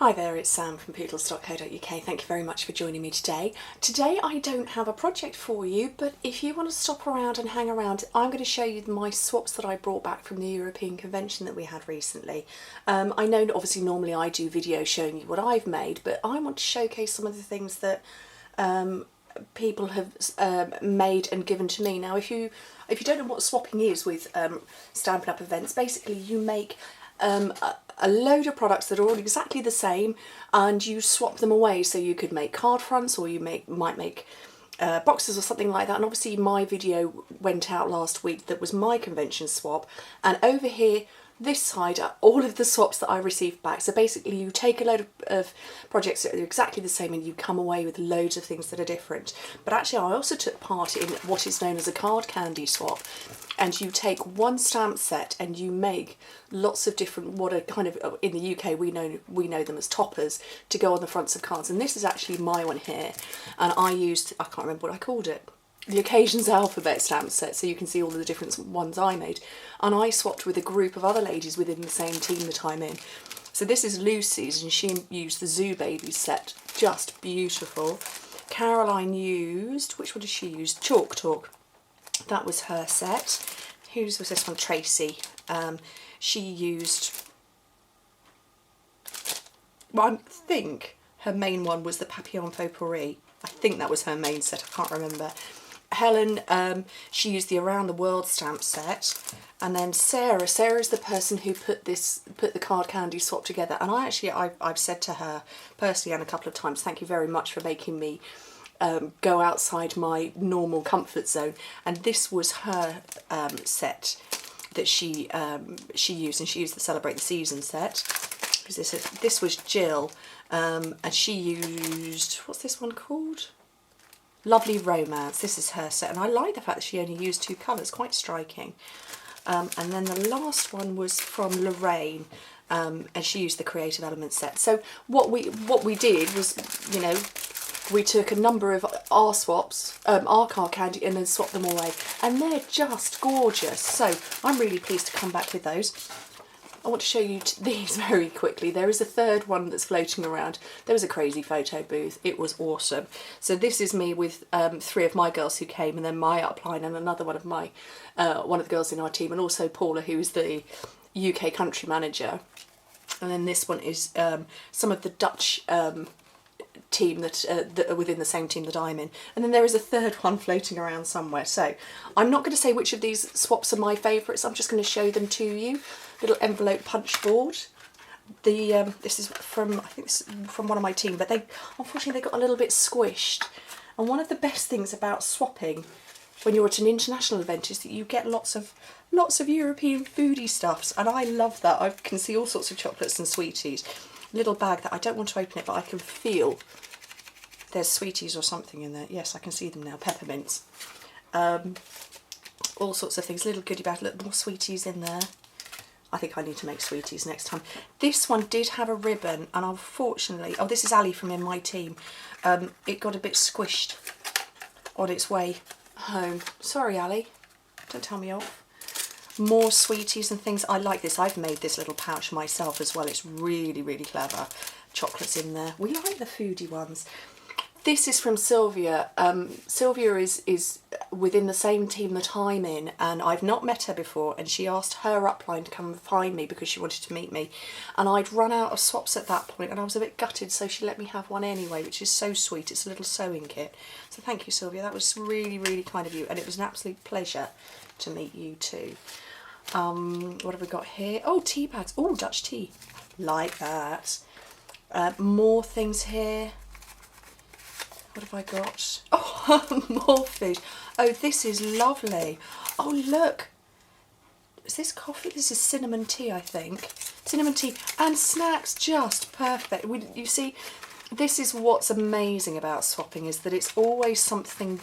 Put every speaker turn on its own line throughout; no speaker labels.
Hi there, it's Sam from Pootles.co.uk. Thank you very much for joining me today. Today I don't have a project for you, but if you want to stop around and hang around, I'm going to show you my swaps that I brought back from the European convention that we had recently. I know obviously normally I do videos showing you what I've made, but I want to showcase some of the things that people have made and given to me. Now if you don't know what swapping is with Stampin' Up events, basically you make a load of products that are all exactly the same and you swap them away. So you could make card fronts, or you might make boxes or something like that. And obviously my video went out last week that was my convention swap, and over here this side are all of the swaps that I received back. So basically you take a load of projects that are exactly the same and you come away with loads of things that are different. But actually I also took part in what is known as a card candy swap, and you take one stamp set and you make lots of different, what are kind of, in the UK we know them as toppers, to go on the fronts of cards. And this is actually my one here, and I used, I can't remember what I called it, the Occasions Alphabet stamp set, so you can see all of the different ones I made. And I swapped with a group of other ladies within the same team that I'm in. So this is Lucy's, and she used the Zoo Babies set, just beautiful. Caroline used, which one did she use? Chalk Talk. That was her set. Whose was this one? Tracy. She used, well, I think her main one was the Papillon Faux Pourri. I think that was her main set, I can't remember. Helen, she used the Around the World stamp set. And then Sarah's the person who put the card candy swap together. And I've said to her personally and a couple of times, thank you very much for making me go outside my normal comfort zone. And this was her set that she used, and she used the Celebrate the Season set. This was Jill, and she used, what's this one called? Lovely Romance. This is her set, and I like the fact that she only used two colours, quite striking. And then the last one was from Lorraine, and she used the Creative Elements set. So what we did was, you know, we took a number of our swaps, our card candy, and then swapped them away, and they're just gorgeous. So I'm really pleased to come back with those. I want to show you these very quickly. There is a third one that's floating around. There was a crazy photo booth. It was awesome. So this is me with three of my girls who came, and then my upline and another one of my one of the girls in our team, and also Paula, who is the UK country manager. And then this one is some of the Dutch team that are within the same team that I'm in. And then there is a third one floating around somewhere. So I'm not going to say which of these swaps are my favourites. I'm just going to show them to you. Little envelope punch board. This is from, I think this is from one of my team, but they unfortunately got a little bit squished. And one of the best things about swapping when you're at an international event is that you get lots of European foodie stuffs, and I love that. I can see all sorts of chocolates and sweeties. Little bag that I don't want to open it, but I can feel there's sweeties or something in there. Yes, I can see them now. Peppermints. All sorts of things. Little goodie bag. Little more sweeties in there. I think I need to make sweeties next time. This one did have a ribbon, and unfortunately, oh, this is Ali from in my team. It got a bit squished on its way home. Sorry, Ali. Don't tell me off. More sweeties and things. I like this. I've made this little pouch myself as well. It's really, really clever. Chocolates in there. We like the foodie ones. This is from Sylvia. Sylvia is within the same team that I'm in, and I've not met her before, and she asked her upline to come and find me because she wanted to meet me, and I'd run out of swaps at that point, and I was a bit gutted, so she let me have one anyway, which is so sweet. It's a little sewing kit. So thank you, Sylvia. That was really, really kind of you, and it was an absolute pleasure to meet you too. What have we got here? Oh, tea bags. Oh, Dutch tea. Like that. More things here. What have I got? Oh, more food. Oh, this is lovely. Oh, look. Is this coffee? This is cinnamon tea, I think. Cinnamon tea and snacks, just perfect. You see, this is what's amazing about swapping, is that it's always something.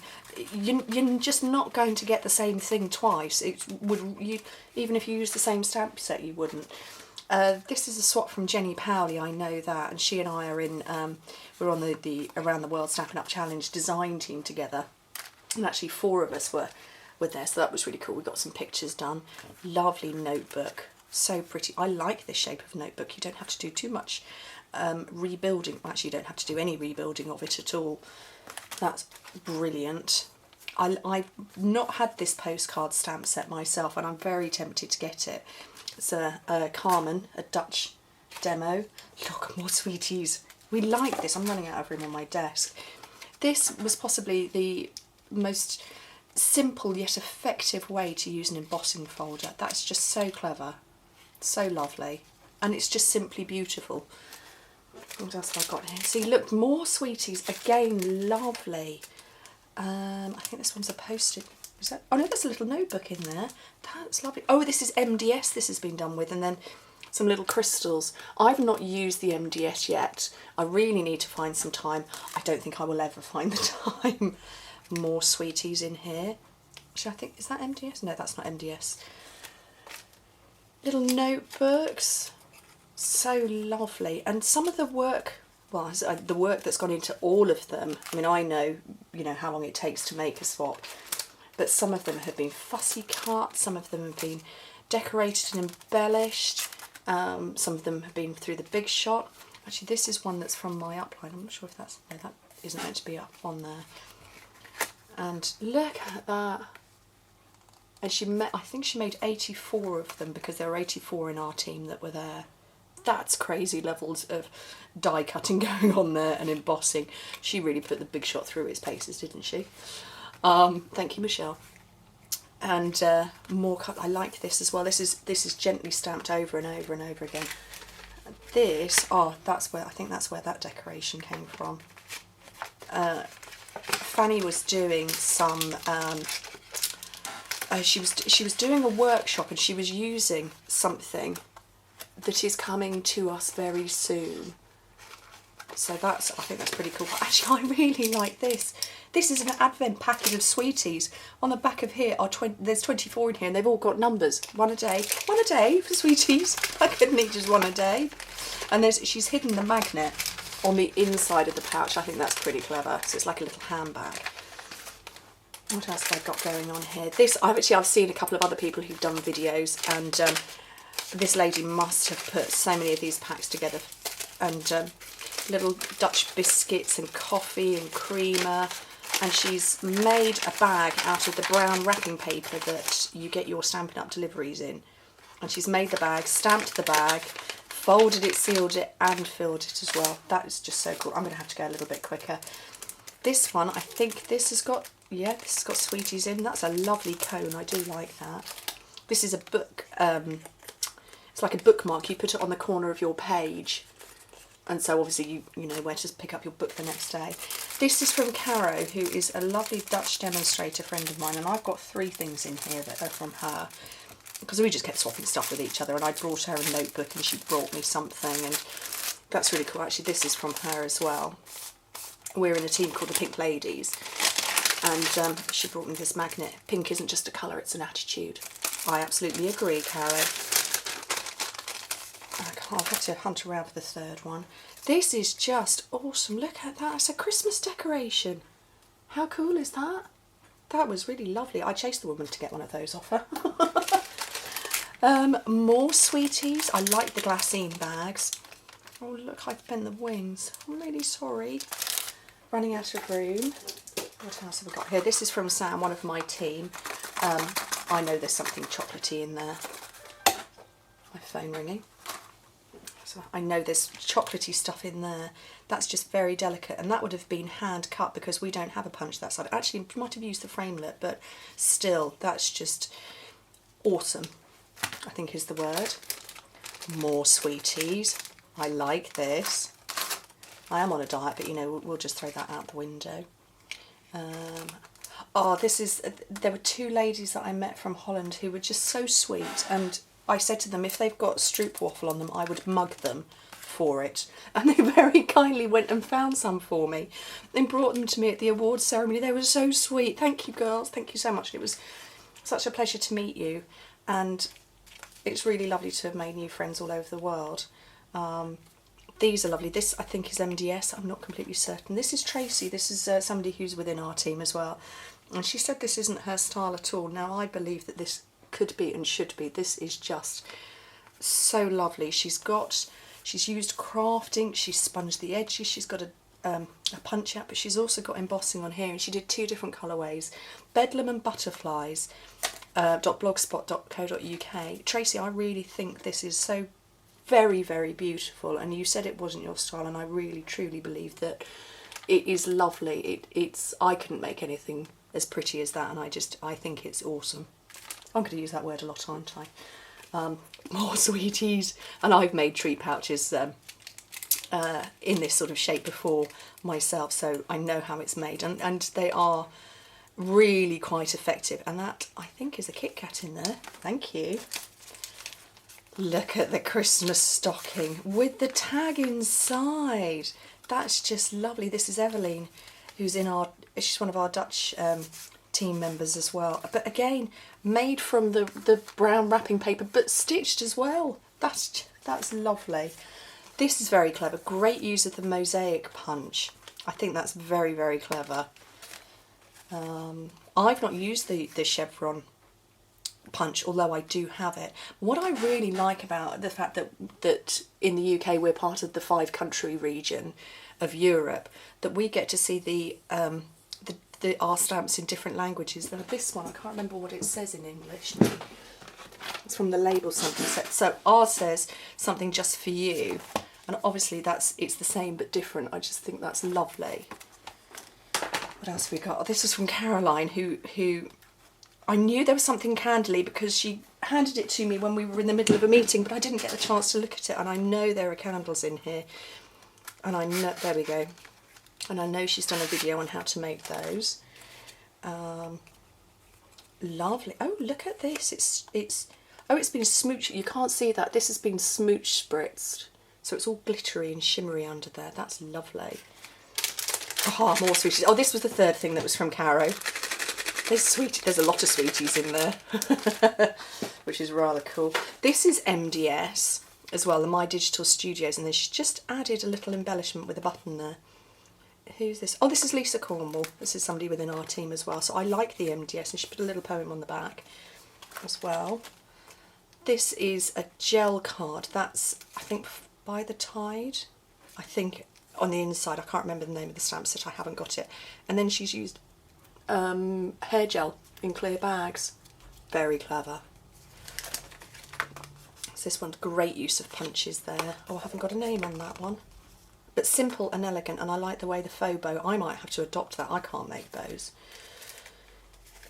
You're just not going to get the same thing twice. Even if you use the same stamp set, you wouldn't. This is a swap from Jenny Powley, I know that, and she and I are in, we're on the Around the World Stampin' Up Challenge design team together, and actually 4 of us were there, so that was really cool. We got some pictures done. Lovely notebook, So pretty. I like this shape of notebook. You don't have to do too much rebuilding. Actually, you don't have to do any rebuilding of it at all. That's brilliant. I've not had this postcard stamp set myself, and I'm very tempted to get it. It's a Carmen, a Dutch demo. Look, more sweeties. We like this. I'm running out of room on my desk. This was possibly the most simple yet effective way to use an embossing folder. That's just so clever, so lovely, and it's just simply beautiful. What else have I got here? See, look, more sweeties. Again, lovely. I think this one's a post-it. Is that? Oh no, there's a little notebook in there. That's lovely. Oh, this is MDS this has been done with, and then some little crystals. I've not used the MDS yet. I really need to find some time. I don't think I will ever find the time. More sweeties in here. Actually, I think, is that MDS? No, that's not MDS. Little notebooks. So lovely. And some of the work, well, the work that's gone into all of them, I mean, I know, you know, how long it takes to make a swap, but some of them have been fussy cut, some of them have been decorated and embellished, some of them have been through the Big Shot. Actually, this is one that's from my upline. I'm not sure if that's, no, that isn't meant to be up on there. And look at that. And I think she made 84 of them, because there were 84 in our team that were there. That's crazy levels of die cutting going on there and embossing. She really put the Big Shot through its paces, didn't she? Thank you, Michelle. And more cut. I like this as well. This is gently stamped over and over and over again. This, oh, that's where, I think that's where that decoration came from. Fanny was doing some. She was doing a workshop, and she was using something that is coming to us very soon. So that's, I think that's pretty cool. But actually, I really like this. This is an advent packet of sweeties. On the back of here are there's 24 in here, and they've all got numbers. One a day for sweeties. I could need just one a day. And she's hidden the magnet on the inside of the pouch. I think that's pretty clever. So it's like a little handbag. What else have I got going on here? I've seen a couple of other people who've done videos, and this lady must have put so many of these packs together, and little Dutch biscuits and coffee and creamer, and she's made a bag out of the brown wrapping paper that you get your Stampin' Up! Deliveries in, and she's made the bag, stamped the bag, folded it, sealed it, and filled it as well. That is just so cool. I'm going to have to go a little bit quicker. This one, I think this has got, yeah, this has got sweeties in. That's a lovely cone. I do like that. This is a book, it's like a bookmark. You put it on the corner of your page, and so obviously you know where to pick up your book the next day. This is from Caro, who is a lovely Dutch demonstrator friend of mine, and I've got 3 things in here that are from her, because we just kept swapping stuff with each other, and I brought her a notebook and she brought me something, and that's really cool. Actually, this is from her as well. We're in a team called the Pink Ladies, and she brought me this magnet. Pink isn't just a colour, it's an attitude. I absolutely agree, Caro. I'll have to hunt around for the 3rd one. This is just awesome. Look at that. It's a Christmas decoration. How cool is that? That was really lovely. I chased the woman to get one of those off her. More sweeties. I like the glassine bags. Oh, look, I've bent the wings. I'm really sorry. Running out of room. What else have I got here? This is from Sam, one of my team. I know there's something chocolatey in there. My phone ringing. So I know there's chocolatey stuff in there. That's just very delicate, and that would have been hand cut because we don't have a punch that side. Actually, we might have used the framelit, but still, that's just awesome, I think is the word. More sweeties. I like this. I am on a diet, but you know, we'll just throw that out the window. Oh, there were 2 ladies that I met from Holland who were just so sweet, and I said to them if they've got stroopwafel on them, I would mug them for it. And they very kindly went and found some for me and brought them to me at the awards ceremony. They were so sweet. Thank you, girls. Thank you so much. It was such a pleasure to meet you, and it's really lovely to have made new friends all over the world. These are lovely. This, I think, is MDS. I'm not completely certain. This is Tracy. This is somebody who's within our team as well. And she said this isn't her style at all. Now, I believe that this could be and should be. This is just so lovely. She's used crafting, she's sponged the edges, she's got a punch out, but she's also got embossing on here, and she did 2 different colourways, Bedlam and Butterflies, .blogspot.co.uk. Tracy, I really think this is so very, very beautiful, and you said it wasn't your style, and I really truly believe that it is lovely. I couldn't make anything as pretty as that, and I think it's awesome. I'm going to use that word a lot, aren't I? More sweeties, and I've made treat pouches in this sort of shape before myself, so I know how it's made, and they are really quite effective. And that, I think, is a Kit Kat in there. Thank you. Look at the Christmas stocking with the tag inside. That's just lovely. This is Evelyn, who's she's one of our Dutch team members as well, but again made from the brown wrapping paper, but stitched as well. That's lovely. This is very clever. Great use of the mosaic punch. I think that's very, very clever. I've not used the chevron punch, although I do have it. What I really like about the fact that in the UK we're part of the 5-country region of Europe, that we get to see our stamps in different languages. Now this one, I can't remember what it says in English. It's from the label something. So ours says something just for you, and obviously it's the same but different. I just think that's lovely. What else have we got? Oh, this was from Caroline, who I knew there was something candly because she handed it to me when we were in the middle of a meeting, but I didn't get the chance to look at it, and I know there are candles in here, and I know, there we go, and I know she's done a video on how to make those. Lovely. Oh, look at this. It's been smooched. You can't see that. This has been smooch spritzed, so it's all glittery and shimmery under there. That's lovely. Oh, more sweeties. Oh, this was the third thing that was from Caro. There's a lot of sweeties in there, which is rather cool. This is MDS as well, the My Digital Studios, and then she's just added a little embellishment with a button there. Who's this? Oh, this is Lisa Cornwall. This is somebody within our team as well. So I like the MDS, and she put a little poem on the back as well. This is a gel card. That's, I think, By the Tide. I think on the inside, I can't remember the name of the stamp set. I haven't got it. And then she's used hair gel in clear bags. Very clever. So this one's great use of punches there. Oh, I haven't got a name on that one. But simple and elegant, and I like the way the faux bow, I might have to adopt that. I can't make bows.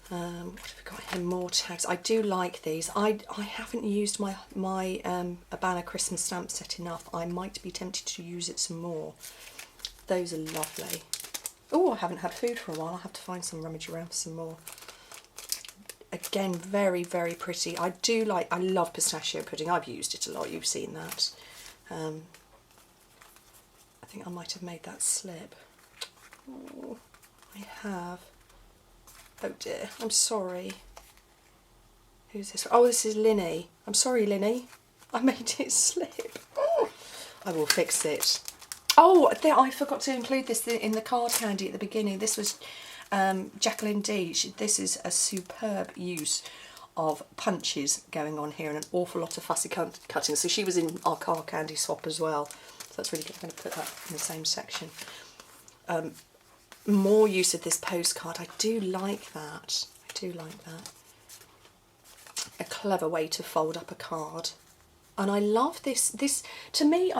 What have we got here? More tags. I do like these. I haven't used my Abana Christmas stamp set enough. I might be tempted to use it some more. Those are lovely. Oh, I haven't had food for a while. I'll have to find some, rummage around for some more. Again, very, very pretty. I love pistachio pudding. I've used it a lot. You've seen that. I think I might have made that slip. Oh, I have. Oh dear, I'm sorry. Who's this? Oh, this is Linny. I'm sorry, Linny. I made it slip. Oh, I will fix it. Oh, I forgot to include this in the card candy at the beginning. This was Jacqueline D. This is a superb use of punches going on here and an awful lot of fussy cutting. So she was in our card candy swap as well. So that's really good. I'm going to put that in the same section. More use of this postcard. I do like that. I do like that. A clever way to fold up a card. And I love this. This, to me,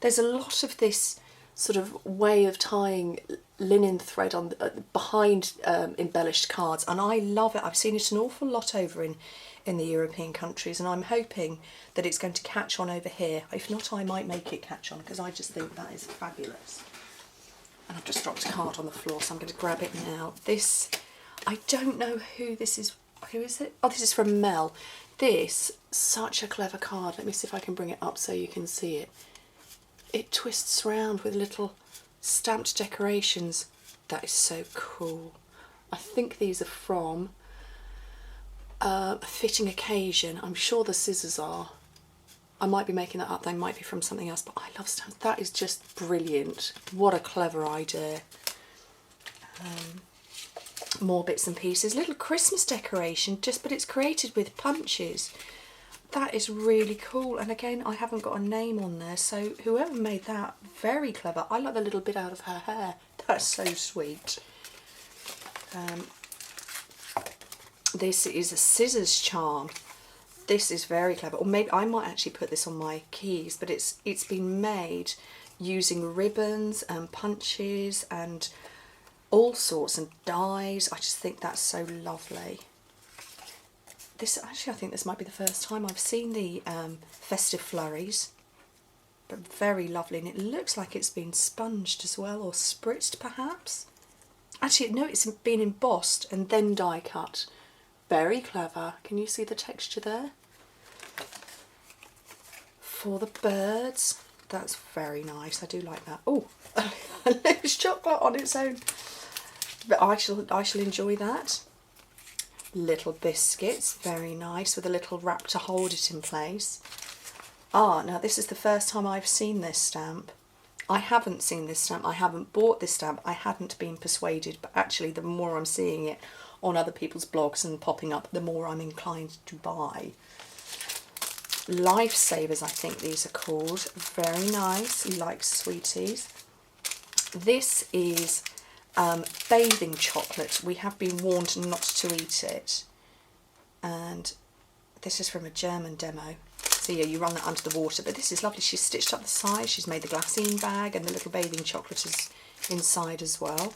there's a lot of this sort of way of tying linen thread on behind embellished cards, and I love it. I've seen it an awful lot over in the European countries, and I'm hoping that it's going to catch on over here. If not, I might make it catch on, because I just think that is fabulous. And I've just dropped a card on the floor, so I'm going to grab it now. This, I don't know who this is. Who is it? Oh, this is from Mel. This, such a clever card. Let me see if I can bring it up so you can see it. It twists round with little stamped decorations. That is so cool. I think these are from A Fitting Occasion. I'm sure the scissors are. I might be making that up. They might be from something else, but I love stamps. That is just brilliant. What a clever idea. More bits and pieces. Little Christmas decoration, but it's created with punches. that is really cool. And again, I haven't got a name on there, so whoever made that, very clever. I like the little bit out of her hair. That's so sweet. This is a scissors charm. This is very clever. Or maybe I might actually put this on my keys, but it's been made using ribbons and punches and all sorts and dies. I just think that's so lovely. This actually, I think this might be the first time I've seen the festive flurries, but very lovely, and it looks like it's been sponged as well, or spritzed perhaps. Actually, no, it's been embossed and then die cut. Very clever. Can you see the texture there? For the birds, that's very nice. I do like that. Oh, it's chocolate on its own, but I shall enjoy that. Little biscuits, very nice, with a little wrap to hold it in place. Ah, now this is the first time I've seen this stamp. I haven't seen this stamp, I haven't bought this stamp, I hadn't been persuaded, but actually the more I'm seeing it on other people's blogs and popping up, the more I'm inclined to buy. Lifesavers, I think these are called. Very nice, like sweeties. This is bathing chocolate. We have been warned not to eat it, and this is from a German demo. So yeah, you run that under the water, but this is lovely. She's stitched up the sides, she's made the glassine bag, and the little bathing chocolate is inside as well.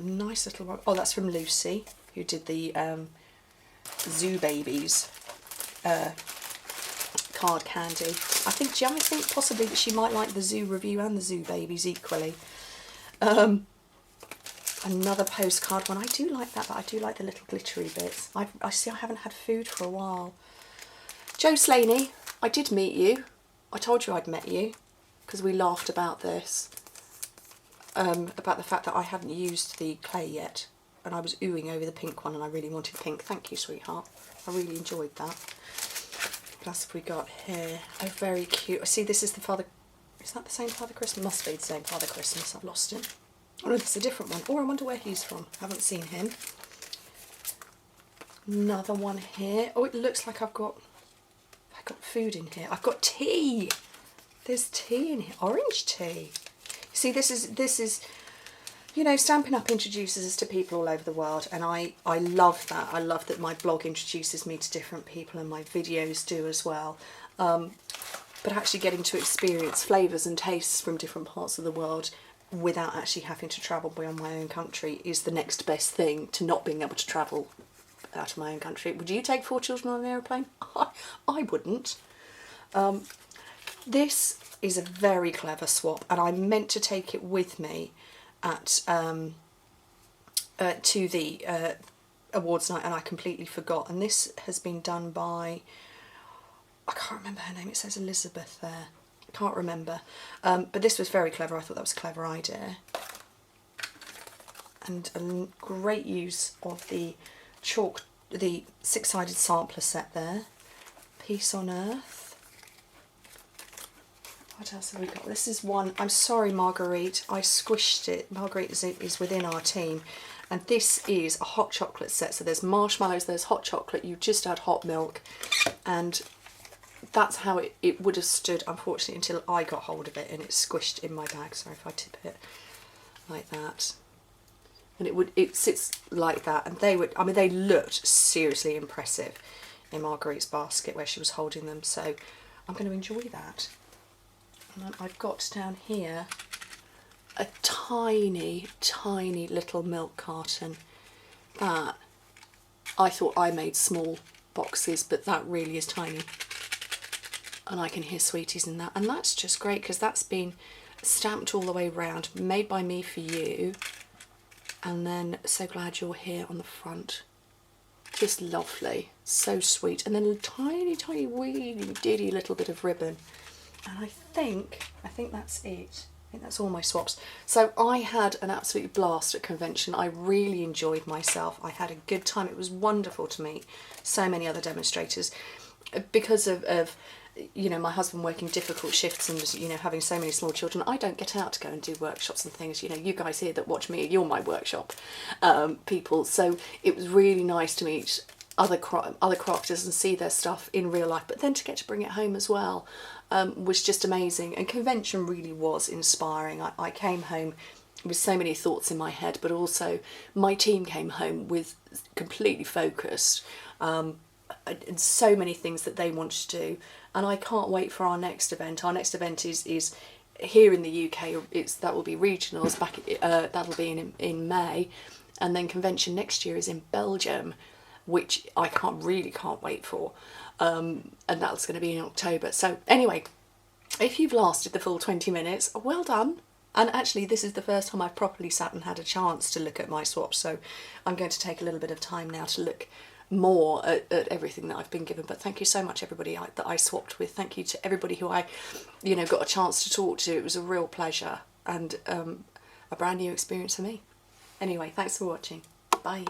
Nice little one. Oh, that's from Lucy, who did the Zoo Babies card candy. I think possibly that she might like the Zoo Review and the Zoo Babies equally. Another postcard one. I do like that, but I do like the little glittery bits. I see I haven't had food for a while. Jo Slaney, I did meet you. I told you I'd met you because we laughed about this. About the fact that I hadn't used the clay yet, and I was oohing over the pink one, and I really wanted pink. Thank you, sweetheart. I really enjoyed that. What else have we got here? Oh, very cute. I see this is the Father... Is that the same Father Christmas? Must be the same Father Christmas. I've lost him. Oh no, it's a different one. Or I wonder where he's from. Haven't seen him. Another one here. Oh, it looks like I've got food in here. I've got tea. There's tea in here. Orange tea. See, this is, you know, Stampin' Up introduces us to people all over the world, and I love that. I love that my blog introduces me to different people, and my videos do as well. But actually getting to experience flavours and tastes from different parts of the world without actually having to travel beyond my own country is the next best thing to not being able to travel out of my own country. Would you take 4 children on an aeroplane? I wouldn't. This is a very clever swap, and I meant to take it with me at to the awards night, and I completely forgot. And this has been done by, I can't remember her name, it says Elizabeth there, can't remember, but this was very clever. I thought that was a clever idea, and a great use of the chalk, the 6-sided sampler set there. Peace on Earth. What else have we got? This is one, I'm sorry Marguerite, I squished it. Marguerite is within our team, and this is a hot chocolate set. So there's marshmallows, there's hot chocolate, you just add hot milk, and that's how it would have stood, unfortunately, until I got hold of it and it's squished in my bag. Sorry if I tip it like that. And it sits like that, and they would, I mean, they looked seriously impressive in Marguerite's basket where she was holding them, so I'm going to enjoy that. And I've got down here a tiny, tiny little milk carton. That, I thought I made small boxes, but that really is tiny. And I can hear sweeties in that. And that's just great because that's been stamped all the way around, made by me for you. And then So Glad You're Here on the front. Just lovely, so sweet. And then a tiny, tiny, wee, diddy little bit of ribbon. And I think that's it. I think that's all my swaps. So I had an absolute blast at convention. I really enjoyed myself. I had a good time. It was wonderful to meet so many other demonstrators. Because of you know, my husband working difficult shifts and, you know, having so many small children, I don't get out to go and do workshops and things. You know, you guys here that watch me, you're my workshop people. So it was really nice to meet other crafters and see their stuff in real life, but then to get to bring it home as well was just amazing. And convention really was inspiring. I came home with so many thoughts in my head, but also my team came home with completely focused and so many things that they want to do, and I can't wait for our next event. Our next event is here in the UK. That will be regionals back. That'll be in May, and then convention next year is in Belgium, which I can't wait for, and that's going to be in October. So anyway, if you've lasted the full 20 minutes, well done. And actually, this is the first time I've properly sat and had a chance to look at my swaps, so I'm going to take a little bit of time now to look more at everything that I've been given. But thank you so much, everybody that I swapped with. Thank you to everybody who I, got a chance to talk to. It was a real pleasure and a brand new experience for me. Anyway, thanks for watching. Bye.